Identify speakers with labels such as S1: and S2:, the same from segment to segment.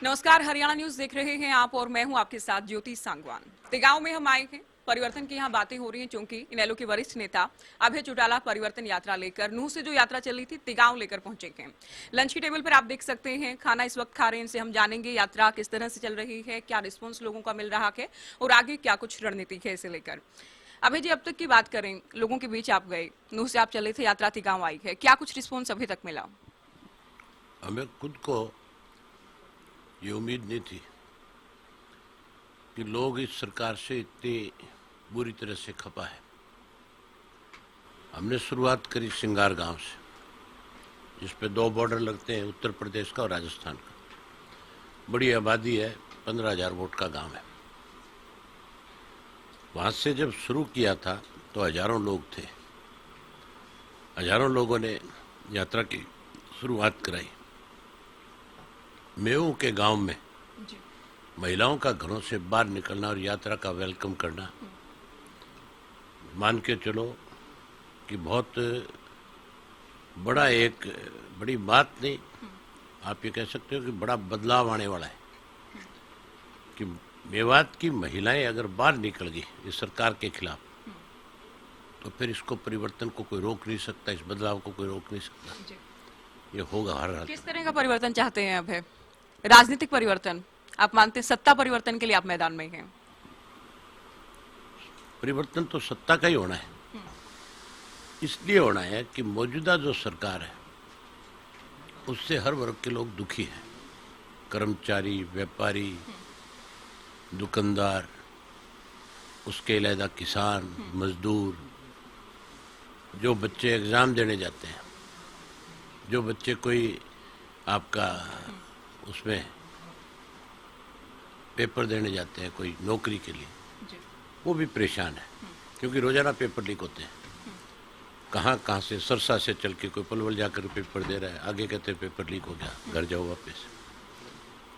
S1: नमस्कार, हरियाणा न्यूज देख रहे हैं आप और मैं हूं आपके साथ ज्योति सांगवान। तिगांव में हम आए हैं। परिवर्तन की यहां बातें हो रही हैं क्योंकि इनेलो के वरिष्ठ नेता अभय चौटाला परिवर्तन यात्रा लेकर नूह से जो यात्रा चली थी तिगांव लेकर पहुंचे हैं। लंच की टेबल पर आप देख सकते हैं, खाना इस वक्त खा रहे हैं। इनसे हम जानेंगे यात्रा किस तरह से चल रही है, क्या रिस्पॉन्स लोगों का मिल रहा है और आगे क्या कुछ रणनीति है इसे लेकर। अभय जी, अब तक की बात करें, लोगों के बीच आप गए, नूह से आप चले थे, यात्रा तिगांव आई है, क्या कुछ रिस्पॉन्स अभी तक मिला?
S2: हमें खुद को ये उम्मीद नहीं थी कि लोग इस सरकार से इतनी बुरी तरह से खपा है। हमने शुरुआत करी सिंगार गांव से, जिस पे 2 बॉर्डर लगते हैं, उत्तर प्रदेश का और राजस्थान का। बड़ी आबादी है, 15,000 वोट का गांव है। वहां से जब शुरू किया था तो हजारों लोग थे। हजारों लोगों ने यात्रा की शुरुआत कराई। मेऊ के गांव में महिलाओं का घरों से बाहर निकलना और यात्रा का वेलकम करना, मान के चलो कि बहुत बड़ी बात नहीं, आप ये कह सकते हो कि बड़ा बदलाव आने वाला है कि मेवात की महिलाएं अगर बाहर निकल गई इस सरकार के खिलाफ, तो फिर इसको परिवर्तन को कोई रोक नहीं सकता, इस बदलाव को कोई रोक नहीं सकता। ये होगा हर हाल।
S1: किस तरह का परिवर्तन चाहते हैं अभय? राजनीतिक परिवर्तन आप मानते हैं? सत्ता परिवर्तन के लिए आप मैदान में हैं?
S2: परिवर्तन तो सत्ता का ही होना है। इसलिए होना है कि मौजूदा जो सरकार है उससे हर वर्ग के लोग दुखी हैं। कर्मचारी, व्यापारी, दुकानदार, उसके अलावा किसान, मजदूर, जो बच्चे एग्ज़ाम देने जाते हैं, जो बच्चे कोई आपका उसमें पेपर देने जाते हैं कोई नौकरी के लिए, वो भी परेशान है क्योंकि रोजाना पेपर लीक होते हैं। कहाँ से, सरसा से चल के कोई पलवल जाकर पेपर दे रहा है, आगे कहते हैं पेपर लीक हो गया, घर जाओ वापस।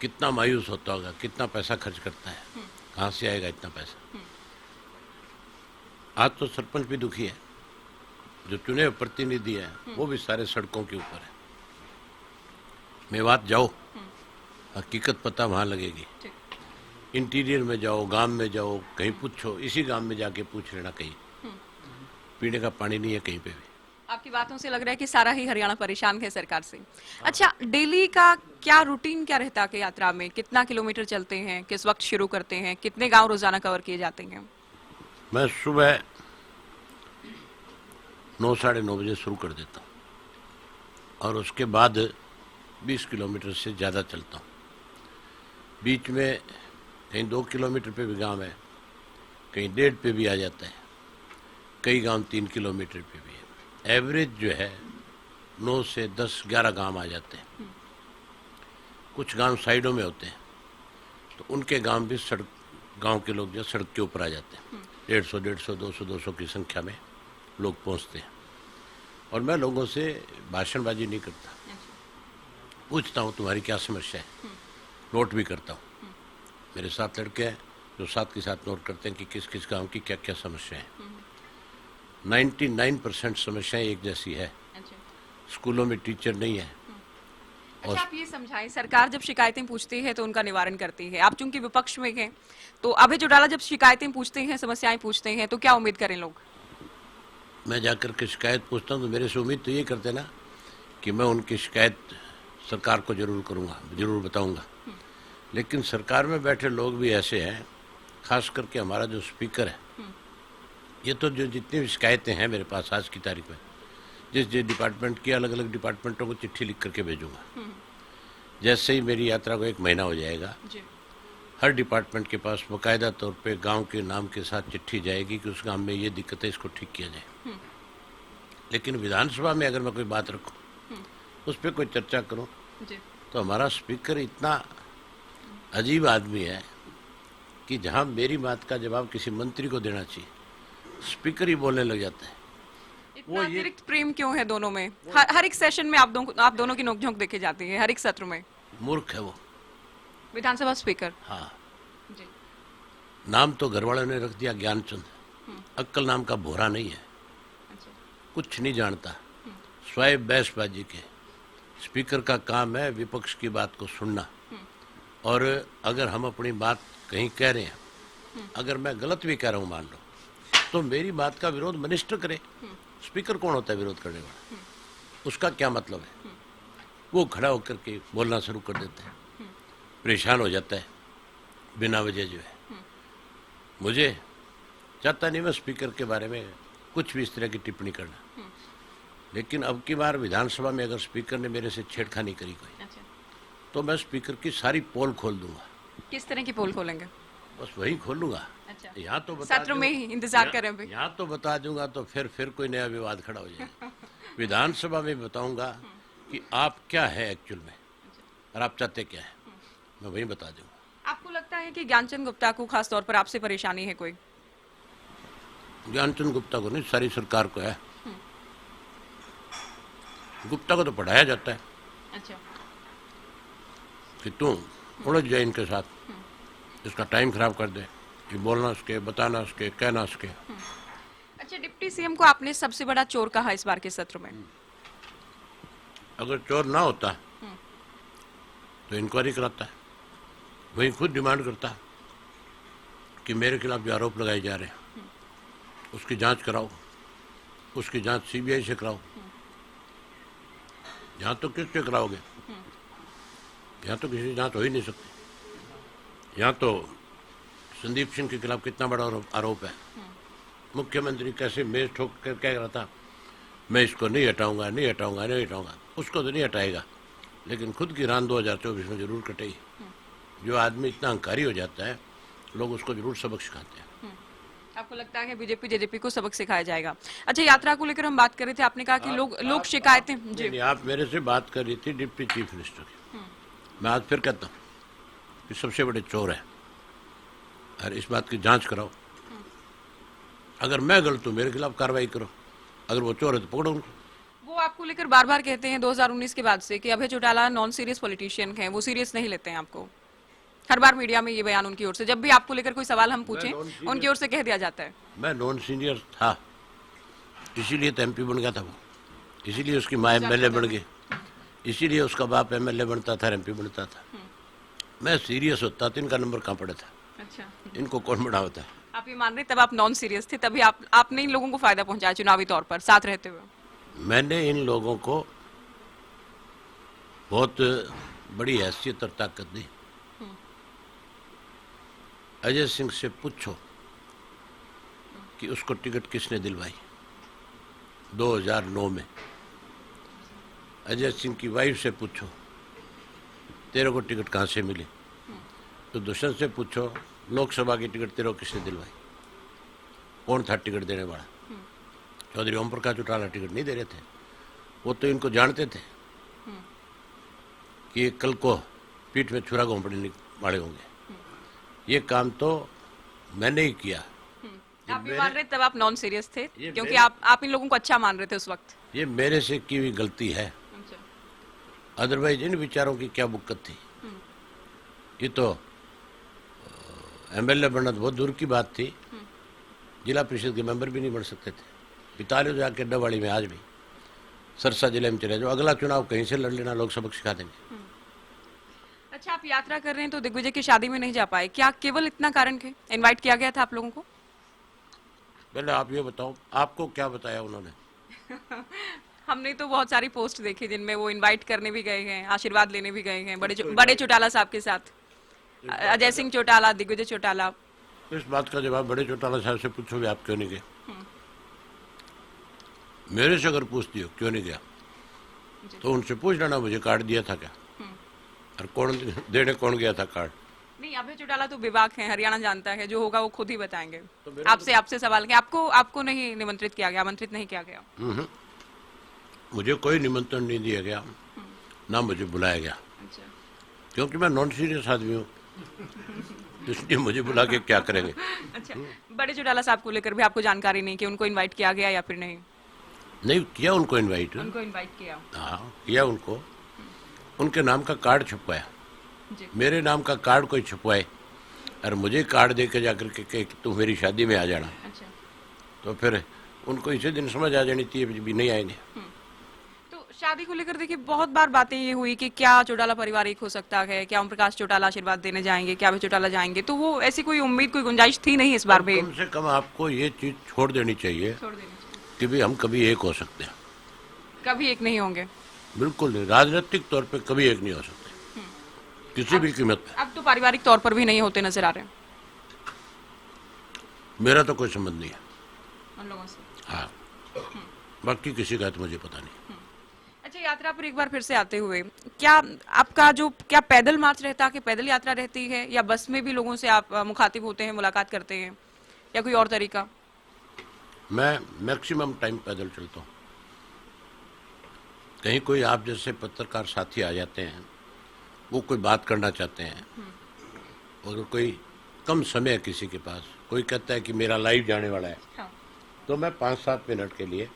S2: कितना मायूस होता होगा, कितना पैसा खर्च करता है, कहाँ से आएगा इतना पैसा। आज तो सरपंच भी दुखी है, जो चुने हुए प्रतिनिधि है वो भी सारे सड़कों के ऊपर है। मेवात जाओ, हकीकत पता वहाँ लगेगी। इंटीरियर में जाओ, गांव में जाओ, कहीं पूछो, इसी गांव में जाके पूछ लेना, कहीं पीने का पानी नहीं है कहीं पे भी।
S1: आपकी बातों से लग रहा है कि सारा ही हरियाणा परेशान है सरकार से। अच्छा, डेली का क्या रूटीन क्या रहता है यात्रा में? कितना किलोमीटर चलते हैं, किस वक्त शुरू करते हैं, कितने गांव रोजाना कवर किए जाते हैं?
S2: मैं सुबह 9 साढ़े 9 बजे शुरू कर देता हूँ और उसके बाद 20 किलोमीटर से ज़्यादा चलता हूँ। बीच में कहीं 2 किलोमीटर पे भी गांव है, कहीं 1.5 पे भी आ जाता है, कई गांव 3 किलोमीटर पे भी है। एवरेज जो है 9 से 10-11 गांव आ जाते हैं। कुछ गांव साइडों में होते हैं तो उनके गांव भी गांव के लोग जो सड़क के ऊपर आ जाते हैं। 150, 200 की संख्या में लोग पहुंचते हैं और मैं लोगों से भाषणबाजी नहीं करता, पूछता हूँ तुम्हारी क्या समस्या है, नोट भी करता हूँ। मेरे साथ लड़के हैं जो साथ के साथ नोट करते हैं कि किस किस गांव की क्या क्या समस्या है। 99% समस्याएं एक जैसी है। स्कूलों में टीचर नहीं है।
S1: अच्छा, आप ये समझाएं, सरकार जब शिकायतें पूछती है तो उनका निवारण करती है, आप चूंकि विपक्ष में हैं, तो अभय चौटाला जब शिकायतें पूछते हैं, समस्याएं पूछते हैं, तो क्या उम्मीद करें लोग?
S2: मैं जाकर के शिकायत पूछता हूँ तो मेरे से उम्मीद तो ये करते ना कि मैं उनकी शिकायत सरकार को जरूर करूँगा, जरूर बताऊँगा। लेकिन सरकार में बैठे लोग भी ऐसे हैं, खास करके हमारा जो स्पीकर है, ये तो जो जितनी भी शिकायतें हैं मेरे पास आज की तारीख में, जिस डिपार्टमेंट की, अलग अलग डिपार्टमेंटों को चिट्ठी लिख करके भेजूंगा। जैसे ही मेरी यात्रा को 1 महीना हो जाएगा, हर डिपार्टमेंट के पास बाकायदा तौर पे गांव के नाम के साथ चिट्ठी जाएगी कि उस गांव में ये दिक्कत है, इसको ठीक किया जाए। लेकिन विधानसभा में अगर मैं कोई बात रखूं, उस पर कोई चर्चा करूं, तो हमारा स्पीकर इतना अजीब आदमी है कि जहां मेरी बात का जवाब किसी मंत्री को देना चाहिए, स्पीकर ही बोलने लग जाता है।
S1: इतना अतिरिक्त प्रेम क्यों है दोनों में? हर एक सेशन में आप दोनों की नोकझोंक देखे जाती है, हर एक सत्र में।
S2: मूर्ख है वो
S1: विधानसभा स्पीकर।
S2: हाँ
S1: जी।
S2: नाम तो घर वालों ने रख दिया ज्ञानचंद, अक्कल नाम का भोरा नहीं है।
S1: अच्छा।
S2: कुछ नहीं जानता, स्वाय बहसबाजी के। स्पीकर का काम है विपक्ष की बात को सुनना और अगर हम अपनी बात कहीं कह रहे हैं, अगर मैं गलत भी कह रहा हूँ मान लो, तो मेरी बात का विरोध मिनिस्टर करे। स्पीकर कौन होता है विरोध करने वाला? उसका क्या मतलब है? वो खड़ा होकर के बोलना शुरू कर देता है, परेशान हो जाता है बिना वजह जो है। मुझे चाहता नहीं मैं स्पीकर के बारे में कुछ भी इस तरह की टिप्पणी करना, लेकिन अब की बार विधानसभा में अगर स्पीकर ने मेरे से छेड़खानी करी कोई,
S1: अच्छा,
S2: तो मैं स्पीकर की सारी पोल खोल दूंगा।
S1: किस तरह की पोल खोलेंगे?
S2: बस वही खोलूंगा।
S1: अच्छा,
S2: यहाँ तो बता
S1: सत्र में ही इंतजार करें अभी।
S2: यहाँ तो बता दूंगा तो फिर कोई नया विवाद खड़ा हो जाएगा। विधानसभा में बताऊंगा कि आप क्या है एक्चुअल में और आप चाहते क्या है, मैं वही बता दूंगा।
S1: आपको लगता है कि ज्ञानचंद गुप्ता को खास तौर पर आपसे परेशानी है कोई?
S2: ज्ञानचंद गुप्ता को नहीं, सारी सरकार को है। गुप्ता को तो पढ़ाया जाता है
S1: अच्छा,
S2: कि तू उलझ जाए इनके साथ, इसका टाइम खराब कर दे, ये बोलना उसके, बताना उसके, कहना उसके।
S1: अच्छा, डिप्टी सीएम को आपने सबसे बड़ा चोर कहा इस बार के सत्र में।
S2: अगर चोर ना होता तो इंक्वायरी कराता है, वही खुद डिमांड करता है कि मेरे खिलाफ जो आरोप लगाए जा रहे हैं उसकी जांच कराओ, उसकी जांच सीबीआई से कराओ। यहाँ तो किससे कराओगे? यहाँ तो किसी की जांच हो ही नहीं सकती। यहाँ तो संदीप सिंह के खिलाफ कितना बड़ा आरोप है। मुख्यमंत्री कैसे मेज ठोक कर कह रहा था, मैं इसको नहीं हटाऊंगा, नहीं हटाऊंगा, नहीं हटाऊंगा। उसको तो नहीं हटाएगा, लेकिन खुद की रान 2024 में जरूर कटेगी। जो आदमी इतना अहंकारी हो जाता है, लोग उसको जरूर सबक सिखाते हैं।
S1: आपको लगता है बीजेपी जेजेपी को सबक सिखाया जाएगा? अच्छा, यात्रा को लेकर हम बात कर रहे थे, आपने कहा कि लोग शिकायतें जी।
S2: नहीं, आप मेरे से बात कर रही थी डिप्टी चीफ मिनिस्टर की। मैं आज फिर कहता हूँ कि सबसे बड़े चोर है और इस बात की जांच कराओ। अगर मैं गलत हूँ मेरे खिलाफ कार्रवाई करो, अगर वो चोर है तो पकड़ो उनको।
S1: वो आपको लेकर बार बार कहते हैं 2019 के बाद से कि Abhay Chautala non serious politician हैं, वो सीरियस नहीं लेते हैं आपको। हर बार मीडिया में ये बयान उनकी ओर से, जब भी आपको लेकर कोई सवाल हम पूछें उनकी ओर से कह दिया जाता है।
S2: मैं नॉन सीनियर था, इसीलिए तो एमपी बन गया था वो, इसीलिए उसकी माँ एमएलए बन गई, इसीलिए उसका बाप एमएलए बनता था, एमपी बनता था। मैं सीरियस होता तो इनका नंबर कहाँ पड़ा था?
S1: अच्छा,
S2: इनको कौन बड़ा होता है?
S1: आप ये मान रहे तब आप नॉन सीरियस थे, तभी आपने इन लोगों को फायदा पहुंचाया चुनावी तौर पर साथ रहते हुए?
S2: मैंने इन लोगों को बहुत बड़ी हैसियत और ताकत दी। अजय सिंह से पूछो कि उसको टिकट किसने दिलवाई 2009 में। अजय सिंह की वाइफ से पूछो तेरे को टिकट कहाँ से मिली। तो दुष्यंत से पूछो लोकसभा की टिकट तेरे को किसने दिलवाई, कौन था टिकट देने वाला? चौधरी ओम प्रकाश चौटाला टिकट नहीं दे रहे थे, वो तो इनको जानते थे कि ये कल को पीठ में छुरा घोंपड़ने वाले होंगे। ये काम तो मैंने ही किया।
S1: आप ये मान रहे तब आप नॉन सीरियस थे, क्योंकि आप इन लोगों को अच्छा मान रहे थे उस वक्त?
S2: ये मेरे से की हुई गलती है, अदरवाइज इन विचारों की क्या बुक्कत थी। ये तो एमएलए बनना तो बहुत दूर की बात थी, जिला परिषद के मेंबर भी नहीं बन सकते थे। पिताली जाके डवाड़ी में आज भी सरसा जिले में चले जाओ, अगला चुनाव कहीं से लड़ लेना, लोग सबक सिखा देंगे।
S1: अच्छा, आप यात्रा कर रहे हैं तो दिग्विजय की शादी में नहीं जा पाए, क्या केवल इतना कारण है? इनवाइट किया गया था आप लोगों को?
S2: पहले आप ये बताओ, आपको क्या बताया उन्होंने?
S1: हमने तो बहुत सारी पोस्ट देखी जिनमें वो इनवाइट करने भी गए हैं, आशीर्वाद लेने भी गए हैं बड़े चौटाला साहब के साथ, अजय सिंह चौटाला, दिग्विजय चौटाला।
S2: इस बात का जवाब बड़े चौटाला साहब से पूछोगे, आप क्यों नहीं गए? मेरे से अगर पूछती हो क्यों नहीं गया तो उनसे पूछ लेना मुझे कार्ड दिया था क्या, और कौन देने कौन गया था कार्ड।
S1: नहीं, अभय चौटाला तो विभाग है, हरियाणा जानता है, जो होगा वो खुद ही बताएंगे। आपसे सवाल किया, आपको नहीं निमंत्रित किया गया, आमंत्रित नहीं किया गया?
S2: मुझे कोई निमंत्रण नहीं दिया गया, ना मुझे बुलाया गया।
S1: अच्छा,
S2: क्योंकि मैं नॉन सीरियस आदमी हूँ, इसलिए मुझे बुला के क्या करेंगे।
S1: अच्छा, बड़े चौटाला साहब को लेकर भी आपको जानकारी नहीं कि उनको इनवाइट किया गया या फिर नहीं?
S2: नहीं किया उनको इनवाइट।
S1: उनको इनवाइट किया?
S2: हाँ किया उनको, उनके नाम का कार्ड छपवाया।
S1: जी।
S2: मेरे नाम का कार्ड कोई छपवाए और मुझे कार्ड दे के जाकर के तू मेरी शादी में आ जाना।
S1: अच्छा,
S2: तो फिर उनको इसी दिन समझ आ जानी थी भी नहीं आएंगे।
S1: तो शादी को लेकर देखिए बहुत बार बातें ये हुई कि क्या चौटाला परिवार एक हो सकता है, क्या ओम प्रकाश चौटाला आशीर्वाद देने जाएंगे, क्या अभय चौटाला जाएंगे, तो वो ऐसी कोई उम्मीद कोई गुंजाइश थी नहीं इस बार भी।
S2: कम से कम आपको ये चीज छोड़ देनी चाहिए
S1: छोड़ देनी चाहिए।
S2: कि भी हम कभी एक हो सकते हैं।
S1: कभी एक नहीं होंगे।
S2: बिल्कुल नहीं, राजनीतिक तौर पे कभी एक नहीं हो सकते किसी भी कीमत पे।
S1: अब तो पारिवारिक तौर पर भी नहीं होते नजर आ रहे हैं
S2: मेरा तो कोई संबंध नहीं है।
S1: उन लोगों से।
S2: हाँ, बाकी किसी का तो मुझे पता नहीं।
S1: अच्छा, यात्रा पर एक बार फिर से आते हुए क्या आपका जो क्या पैदल मार्च रहता है कि पैदल यात्रा रहती है, या बस में भी लोगों से आप मुखातिब होते हैं, मुलाकात करते हैं, या कोई और तरीका?
S2: मैं मैक्सिमम टाइम पैदल चलता हूँ। कहीं कोई आप जैसे पत्रकार साथी आ जाते हैं, वो कोई बात करना चाहते हैं, अगर कोई कम समय है किसी के पास, कोई कहता है कि मेरा लाइव जाने वाला है,
S1: हाँ।
S2: तो मैं 5-7 मिनट के लिए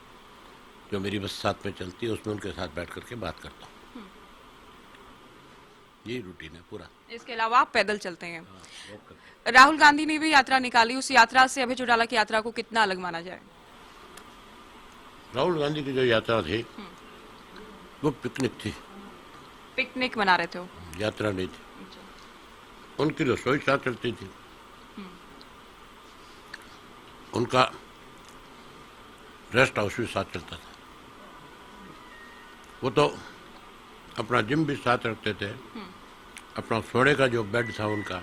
S2: जो मेरी बस साथ में चलती है उसमें उनके साथ बैठ करके बात करता हूँ। यही रूटीन है पूरा।
S1: इसके अलावा आप पैदल चलते हैं।
S2: वॉक करके।
S1: राहुल गांधी ने भी यात्रा निकाली, उस यात्रा से अभय चौटाला की यात्रा को कितना अलग माना जाए?
S2: राहुल गांधी की जो यात्रा थी वो पिकनिक थी,
S1: पिकनिक मना रहे थे वो।
S2: यात्रा नहीं थी। उनकी रसोई साथ चलती थी, उनका रेस्ट हाउस भी साथ चलता था, वो तो अपना जिम भी साथ रखते थे, अपना सोने का जो बेड था उनका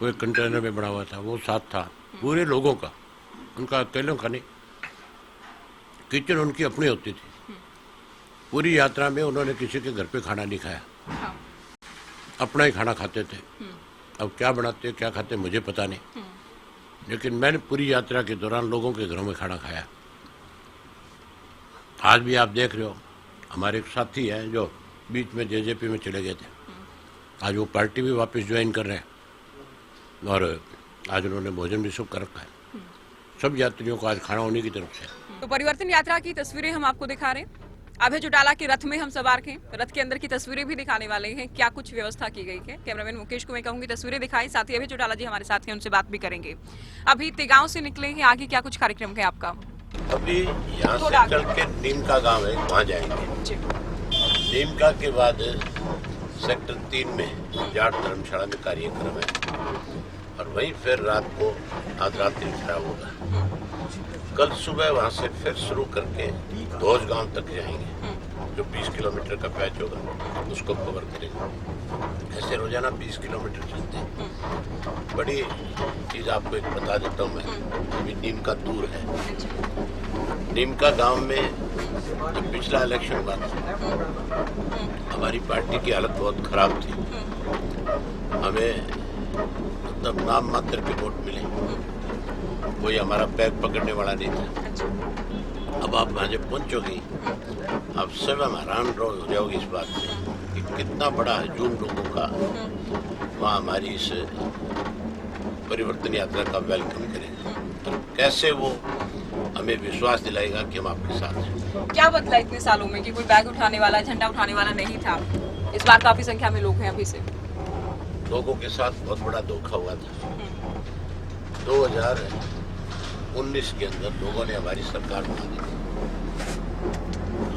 S2: वो एक कंटेनर में बना हुआ था, वो साथ था पूरे लोगों का, उनका अकेलों का नहीं। किचन उनकी अपनी होती थी। पूरी यात्रा में उन्होंने किसी के घर पे खाना नहीं खाया, अपना ही खाना खाते थे। अब क्या बनाते क्या खाते मुझे पता नहीं, लेकिन मैंने पूरी यात्रा के दौरान लोगों के घरों में खाना खाया। आज भी आप देख रहे हो, हमारे एक साथी हैं जो बीच में जेजेपी में चले गए थे, आज वो पार्टी भी वापस ज्वाइन कर रहे हैं, और आज उन्होंने भोजन भी शुरू कर रखा है। सब यात्रियों को आज खाना उन्हीं की तरफ से।
S1: तो परिवर्तन यात्रा की तस्वीरें हम आपको दिखा रहे हैं। अभय चौटाला के रथ में हम सवार थे, रथ के अंदर की तस्वीरें भी दिखाने वाले हैं, क्या कुछ व्यवस्था की गई है। कैमरामैन मुकेश को मैं कहूंगी तस्वीरें दिखाई, साथ ही अभय चौटाला जी हमारे साथ हैं, उनसे बात भी करेंगे। अभी तिगांव से निकले हैं, आगे क्या कुछ कार्यक्रम है आपका?
S2: अभी यहाँ से चल के नीमका गांव है, वहाँ जाएंगे। नीमका के बाद सेक्टर 3 में जाट धर्मशाला में कार्यक्रम है, और वहीं फिर रात को आज रात्रि खराब होगा। कल सुबह वहाँ से फिर शुरू करके धोज गांव तक जाएंगे, जो 20 किलोमीटर का पैच होगा उसको कवर करेंगे। ऐसे रोजाना 20 किलोमीटर चलते हैं। बड़ी चीज़ आपको एक बता देता हूँ मैं, अभी नीमका दूर है। नीमका गांव में जब पिछला इलेक्शन हुआ था, हमारी पार्टी की हालत बहुत खराब थी, हमें मतलब नाम मात्र के वोट मिले, कोई हमारा पैर पकड़ने वाला नहीं था। अब आप वहाँ जब पहुँचोगी, आप सब हैरान हो जाओगे इस बात से कि कितना बड़ा हजूम लोगों का वहाँ हमारी इस परिवर्तन यात्रा का वेलकम करेगा, तो कैसे वो हमें विश्वास दिलाएगा कि हम आपके साथ हैं।
S1: क्या बदला इतने सालों में कि कोई बैग उठाने वाला, झंडा उठाने वाला नहीं था? इस बार काफी संख्या में लोग हैं अभी से।
S2: लोगों के साथ बहुत बड़ा धोखा हुआ था। 2019 के अंदर लोगों ने हमारी सरकार बना दी।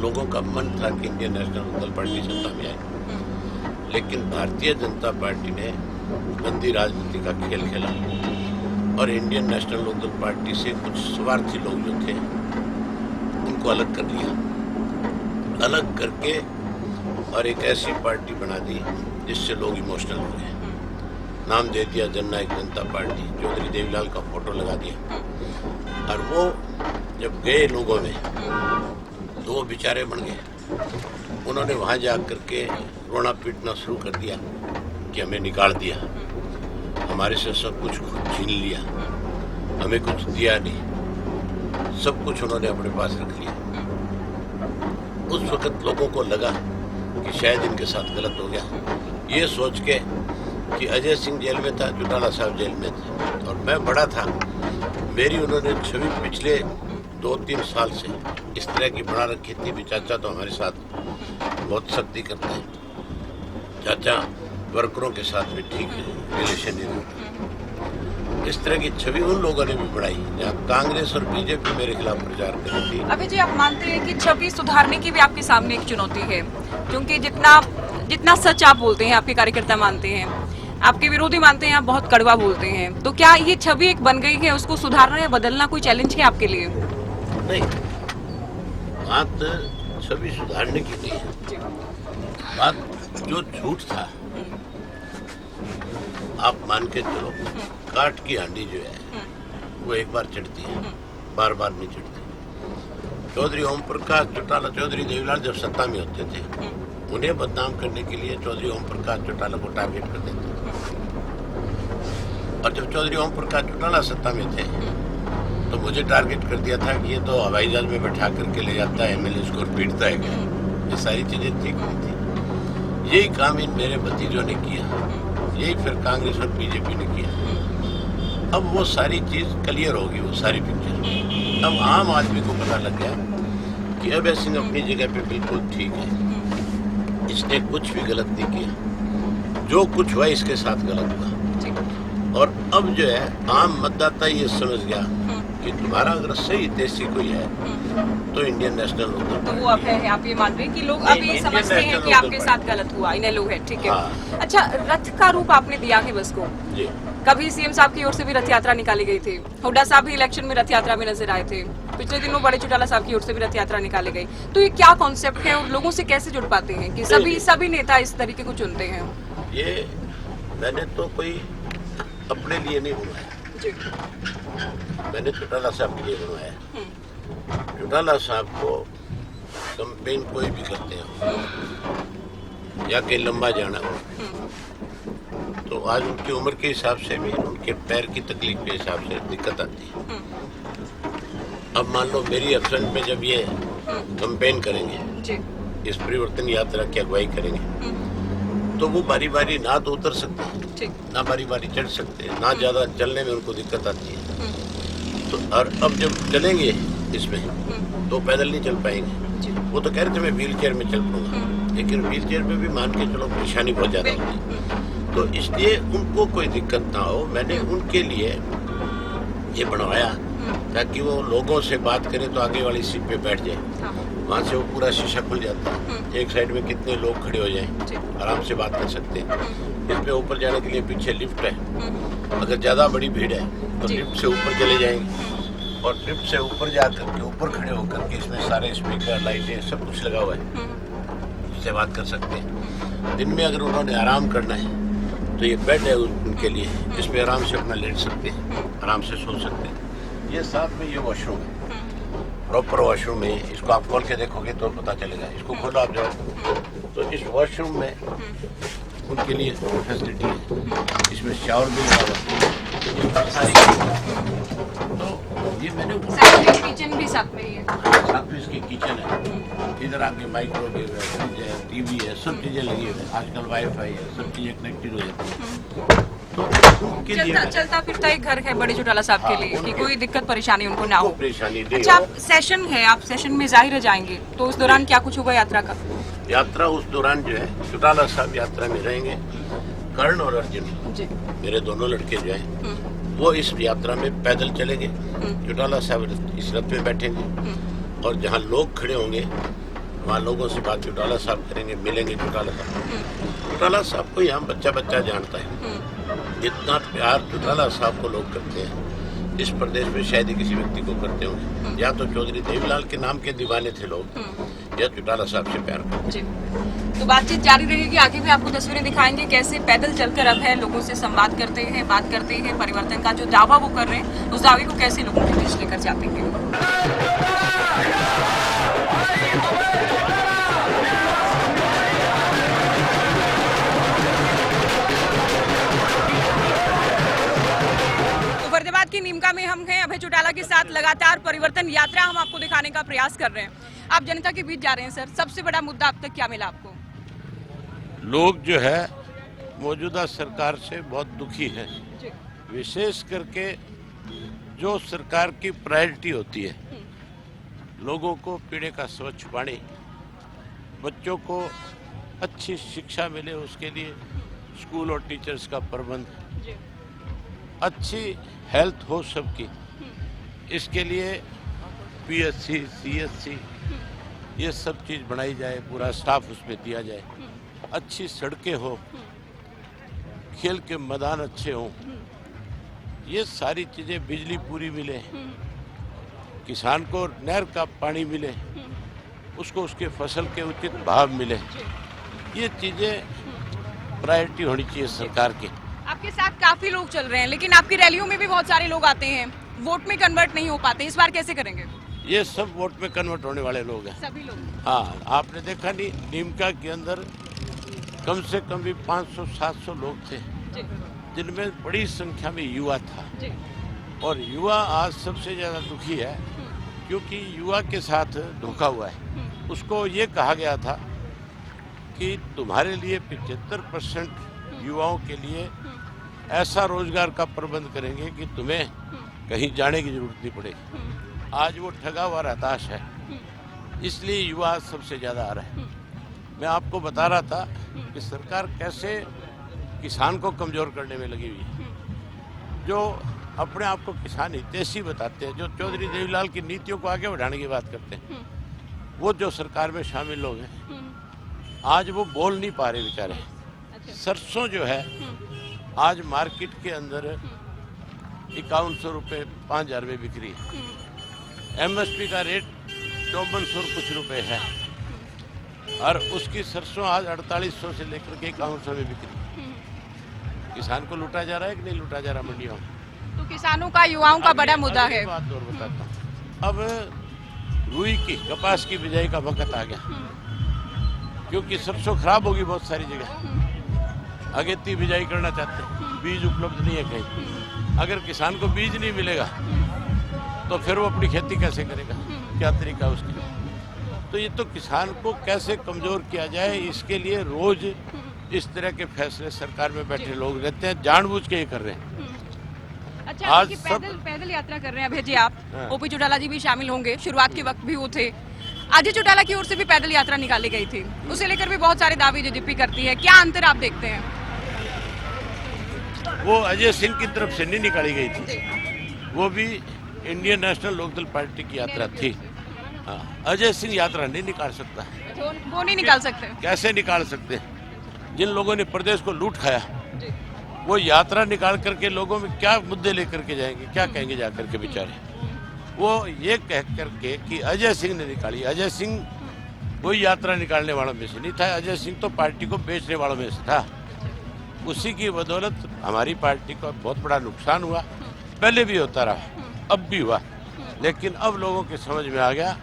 S2: लोगों का मन था कि इंडियन नेशनल लोकदल पार्टी सत्ता में आए, लेकिन भारतीय जनता पार्टी ने गंदी राजनीति का खेल खेला और इंडियन नेशनल लोकदल पार्टी से कुछ स्वार्थी लोग जो थे उनको अलग कर दिया। अलग करके और एक ऐसी पार्टी बना दी जिससे लोग इमोशनल हो गए। नाम दे दिया जननायक जनता पार्टी, चौधरी देवीलाल का फोटो लगा दिया, और वो जब गए लोगों में तो वो बेचारे बन गए। उन्होंने वहाँ जा करके रोना पीटना शुरू कर दिया कि हमें निकाल दिया, हमारे से सब कुछ छीन लिया, हमें कुछ दिया नहीं, सब कुछ उन्होंने अपने पास रख लिया। उस वक्त लोगों को लगा कि शायद इनके साथ गलत हो गया, ये सोच के कि अजय सिंह जेल में था, चौटाला साहब जेल में थे और मैं बड़ा था। मेरी उन्होंने छवि पिछले 2-3 साल से इस तरह की बना रखी थी भी चाचा तो हमारे साथ बहुत सख्ती करते हैं, चाचा वर्करों के साथ भी ठीक रिलेशन नहीं रखते। इस तरह की छवि उन लोगों ने भी बढ़ाई जहाँ कांग्रेस और बीजेपी मेरे खिलाफ प्रचार कर रही थी।
S1: अभी जी आप मानते हैं कि छवि सुधारने की भी आपके सामने एक चुनौती है, क्योंकि जितना सच आप बोलते हैं आपके कार्यकर्ता मानते हैं, आपके विरोधी मानते हैं आप बहुत कड़वा बोलते हैं, तो क्या ये छवि एक बन गई है, उसको सुधारना या बदलना कोई चैलेंज है आपके लिए?
S2: नहीं, बात छवि सुधारने की नहीं है। बात जो झूठ था, आप मान के चलो, काठ की हांडी जो है वो एक बार चढ़ती है, बार बार नहीं चढ़ती। चौधरी ओम प्रकाश चौटाला, चौधरी देवीलाल जब सत्ता में होते थे, उन्हें बदनाम करने के लिए चौधरी ओम प्रकाश चौटाला को टारगेट कर देते थे। और जब चौधरी ओम प्रकाश चौटाला सत्ता में थे तो मुझे टारगेट कर दिया था कि ये तो हवाई जहाज में बैठा करके ले जाता है एमएलए को और पीटता है। ये सारी चीजें ठीक नहीं थी। यही काम इन मेरे भतीजों ने किया, यही फिर कांग्रेस और बीजेपी ने किया। अब वो सारी चीज क्लियर होगी, वो सारी पिक्चर। अब आम आदमी को पता लग गया कि अभय सिंह अपनी जगह पे बिल्कुल ठीक है, इसने कुछ भी गलत नहीं किया, जो कुछ हुआ इसके साथ गलत हुआ। और अब जो है आम मतदाता ये समझ गया कि तुम्हारा अगर सही देशी कोई है तो इंडियन नेशनल होगा।
S1: तो वो अब है, आप ये मान रहे हैं कि लोग अब ये समझते हैं कि आपके साथ गलत हुआ, इनेलो है, ठीक है।
S2: हाँ।
S1: अच्छा, रथ का रूप आपने दिया है बस को
S2: जी।
S1: कभी सीएम साहब की ओर से भी रथ यात्रा निकाली गई थी, हुड्डा साहब भी इलेक्शन में रथ यात्रा में नजर आए थे, पिछले दिनों बड़े चौटाला साहब की ओर से भी रथ यात्रा निकाली गई। तो ये क्या कॉन्सेप्ट है और लोगों से कैसे जुड़ पाते हैं कि सभी नेता इस तरीके को चुनते हैं?
S2: ये मैंने तो कोई अपने लिए नहीं बनवाया, मैंने चौटाला साहब के लिए बनवाया। चौटाला साहब को कैंपेन कोई भी करते हो या कहीं लंबा जाना हो तो आज उनकी उम्र के हिसाब से भी, उनके पैर की तकलीफ के हिसाब से दिक्कत आती है। अब मान लो मेरी एब्सेंट में जब ये कैंपेन करेंगे, इस परिवर्तन यात्रा की अगुवाई करेंगे, तो वो बारी बारी ना तो उतर सकते हैं, ना बारी बारी चढ़ सकते हैं, ना ज्यादा चलने में उनको दिक्कत आती है। तो और अब जब चलेंगे इसमें तो पैदल नहीं चल पाएंगे। वो तो कह रहे थे मैं व्हील चेयर में चल पाऊंगा, लेकिन व्हील चेयर में भी मान के चलो परेशानी बहुत ज्यादा होती है। तो इसलिए उनको कोई दिक्कत ना हो, मैंने उनके लिए ये बनवाया ताकि वो लोगों से बात करें तो आगे वाली सीट पे बैठ जाए, वहाँ से वो पूरा शीशा खुल जाता है, एक साइड में कितने लोग खड़े हो जाएं, आराम से बात कर सकते हैं। इसमें ऊपर जाने के लिए पीछे लिफ्ट है, अगर ज़्यादा बड़ी भीड़ है तो लिफ्ट से ऊपर चले जाएंगे और लिफ्ट से ऊपर जा करके ऊपर खड़े होकर के इसमें सारे स्पीकर, लाइटें सब कुछ लगा हुआ है, इससे बात कर सकते हैं। दिन में अगर उन्होंने आराम करना है तो ये बेड है उनके लिए, इसमें आराम से अपना लेट सकते हैं, आराम से सो सकते हैं। ये साथ में ये वॉशरूम है, प्रॉपर वॉशरूम है, इसको आप खोल के देखोगे तो पता चलेगा। इसको खोलो आप जाओ तो इस वॉशरूम में उनके लिए फैसिलिटी है, इसमें शावर भी लगा हुआ है। तो ये मैंने
S1: किचन भी साथ में ही है,
S2: साथ में इसकी किचन है, इधर आपके माइक्रोवेव है, फ्रिज है, टीवी है, सब चीजें लगी हुई है, आजकल वाईफाई है, सब चीजें कनेक्टेड हो जाती है। तो
S1: चलता फिरता एक घर है बड़े चौटाला साहब के लिए कि कोई दिक्कत परेशानी उनको ना हो।
S2: परेशानी
S1: अच्छा, आप सेशन है, आप सेशन में जाहिर जाएंगे तो उस दौरान क्या कुछ होगा यात्रा का?
S2: यात्रा उस दौरान जो है चौटाला साहब यात्रा में रहेंगे। कर्ण और अर्जुन मेरे दोनों लड़के जो हैं वो इस यात्रा में पैदल चलेंगे, चौटाला साहब इस रथ में बैठेंगे और जहाँ लोग खड़े होंगे वहाँ लोगों से बात चौटाला साहब करेंगे, मिलेंगे चौटाला साहब। चौटाला साहब को यहाँ बच्चा बच्चा जानता है, इतना प्यार चौटाला साहब को लोग करते हैं इस प्रदेश में शायद ही किसी व्यक्ति को करते होंगे। या तो चौधरी देवीलाल के नाम के दीवाने थे लोग, या चौटाला साहब से प्यार करते।
S1: तो बातचीत जारी रहेगी, आगे भी आपको तस्वीरें दिखाएंगे कैसे पैदल चलकर अब है लोगों से संवाद करते हैं, बात करते हैं, परिवर्तन का जो दावा वो कर रहे हैं उस दावे को कैसे लोगों के बीच लेकर जाते हैं। फरीदाबाद की नीमका में हम हैं अभय चौटाला के साथ, लगातार परिवर्तन यात्रा हम आपको दिखाने का प्रयास कर रहे हैं। आप जनता के बीच जा रहे हैं सर, सबसे बड़ा मुद्दा अब तक क्या मिला आपको?
S2: लोग जो है मौजूदा सरकार से बहुत दुखी है, विशेष करके जो सरकार की प्रायोरिटी होती है, लोगों को पीने का स्वच्छ पानी, बच्चों को अच्छी शिक्षा मिले उसके लिए स्कूल और टीचर्स का प्रबंध, अच्छी हेल्थ हो सबकी, इसके लिए पीएचसी, सीएचसी ये सब चीज़ बनाई जाए, पूरा स्टाफ उसमें दिया जाए, अच्छी सड़कें हो, खेल के मैदान अच्छे हों, ये सारी चीज़ें, बिजली पूरी मिले, किसान को नहर का पानी मिले, उसको उसके फसल के उचित भाव मिले, ये चीज़ें प्रायोरिटी होनी चाहिए सरकार की।
S1: आपके साथ काफी लोग चल रहे हैं, लेकिन आपकी रैलियों में भी बहुत सारे लोग आते हैं, वोट में कन्वर्ट नहीं हो पाते, इस बार कैसे करेंगे?
S2: ये सब वोट में कन्वर्ट होने वाले लोग हैं।
S1: सभी लोग?
S2: हाँ, आपने देखा नहीं, नीमका के अंदर कम से कम भी 500-700 लोग थे, जिनमें बड़ी संख्या में युवा था, और युवा आज सबसे ज़्यादा दुखी है, क्योंकि युवा के साथ धोखा हुआ है। उसको ये कहा गया था कि तुम्हारे लिए 75% युवाओं के लिए ऐसा रोजगार का प्रबंध करेंगे कि तुम्हें कहीं जाने की जरूरत नहीं पड़ेगी। आज वो ठगा हुआ हताश है, इसलिए युवा सबसे ज़्यादा आ रहा है। मैं आपको बता रहा था कि सरकार कैसे किसान को कमज़ोर करने में लगी हुई है। जो अपने आप को किसान हितैषी बताते हैं, जो चौधरी देवीलाल की नीतियों को आगे बढ़ाने की बात करते हैं, वो जो सरकार में शामिल लोग हैं, आज वो बोल नहीं पा रहे बेचारे। सरसों जो है आज मार्केट के अंदर 5100 रुपये 5000 में बिक्री है, एमएसपी का रेट 5400 कुछ रुपए है, और उसकी सरसों आज 4800 से लेकर के 5100 में बिक्री। किसान को लूटा जा रहा है कि नहीं लूटा जा रहा मंडियों में?
S1: तो किसानों का, युवाओं का बड़ा मुद्दा है।
S2: बात और बताता हूँ, अब रुई की, कपास की बिजाई का वक्त आ गया, क्योंकि सरसों खराब होगी बहुत सारी जगह। अगेती बिजाई करना चाहते हैं, बीज उपलब्ध नहीं है कहीं। अगर किसान को बीज नहीं मिलेगा तो फिर वो अपनी खेती कैसे करेगा, क्या तरीका उसके? तो ये तो किसान को कैसे कमजोर किया जाए, इसके लिए रोज इस तरह के फैसले सरकार में बैठे लोग रहते हैं, जानबूझ के ये कर रहे हैं।
S1: अच्छा, आज पैदल यात्रा कर रहे हैं अभय जी आप। ओपी चौटाला जी भी शामिल होंगे, शुरुआत के वक्त भी वो थे। अजय चौटाला की ओर से भी पैदल यात्रा निकाली गई थी, उसे लेकर भी बहुत सारे दावे जेजेपी करती है, क्या अंतर आप देखते हैं?
S2: वो अजय सिंह की तरफ से नहीं निकाली गई थी, वो भी इंडियन नेशनल लोकदल पार्टी की यात्रा थी। हाँ, अजय सिंह यात्रा नहीं निकाल सकता।
S1: वो नहीं निकाल सकते?
S2: कैसे निकाल सकते? जिन लोगों ने प्रदेश को लूट खाया, वो यात्रा निकाल करके लोगों में क्या मुद्दे लेकर के जाएंगे, क्या कहेंगे जाकर के बेचारे? वो ये कह करके कि अजय सिंह ने निकाली, अजय सिंह कोई यात्रा निकालने वालों में से नहीं था, अजय सिंह तो पार्टी को बेचने वालों में से था। उसी की बदौलत हमारी पार्टी को बहुत बड़ा नुकसान हुआ, पहले भी होता रहा, अब भी हुआ, लेकिन अब लोगों के समझ में आ गया।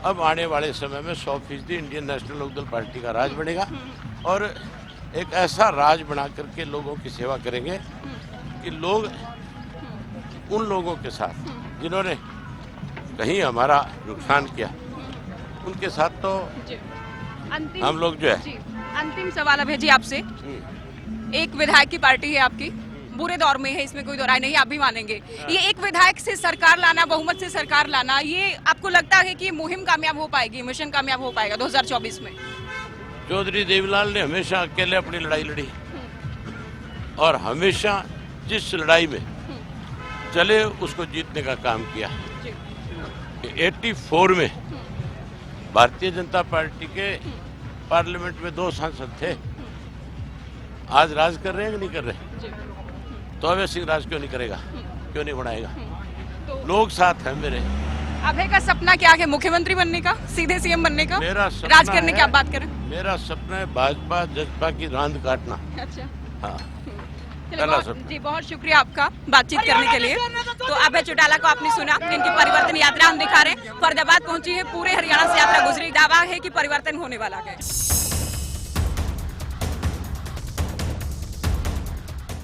S2: अब आने वाले समय में 100% इंडियन नेशनल लोकदल पार्टी का राज बनेगा, और एक ऐसा राज बना करके लोगों की सेवा करेंगे कि लोग उन लोगों के साथ जिन्होंने कहीं हमारा नुकसान किया, उनके साथ तो हम लोग जो है।
S1: अंतिम सवाल अभय जी आपसे, एक विधायक की पार्टी है आपकी, बुरे दौर में है, इसमें कोई दो राय नहीं, आप भी मानेंगे। ये एक विधायक से सरकार लाना, बहुमत से सरकार लाना, ये आपको लगता है कि मुहिम कामयाब हो पाएगी, मिशन कामयाब हो पाएगा 2024 में?
S2: चौधरी देवीलाल ने हमेशा अकेले अपनी लड़ाई लड़ी, और हमेशा जिस लड़ाई में चले उसको जीतने का काम किया। 84 में भारतीय जनता पार्टी के पार्लियामेंट में 2 सांसद थे, आज राज कर रहे हैं कि नहीं कर रहे? तो अभय सिंह राज क्यों नहीं करेगा, क्यों नहीं बनाएगा? लोग साथ हैं मेरे।
S1: अभय का सपना क्या है, मुख्यमंत्री बनने का, सीधे सीएम बनने का,
S2: मेरा सपना
S1: राज करने की आप बात करें?
S2: मेरा सपना है भाजपा जजपा की रांद काटना।
S1: अच्छा,
S2: हाँ,
S1: जी बहुत शुक्रिया आपका बातचीत करने के लिए। तो अभय चौटाला को आपने सुना, इनकी परिवर्तन यात्रा हम दिखा रहे हैं, फरीदाबाद पहुंची है, पूरे हरियाणा से यात्रा गुजरी, दावा है कि परिवर्तन होने वाला है।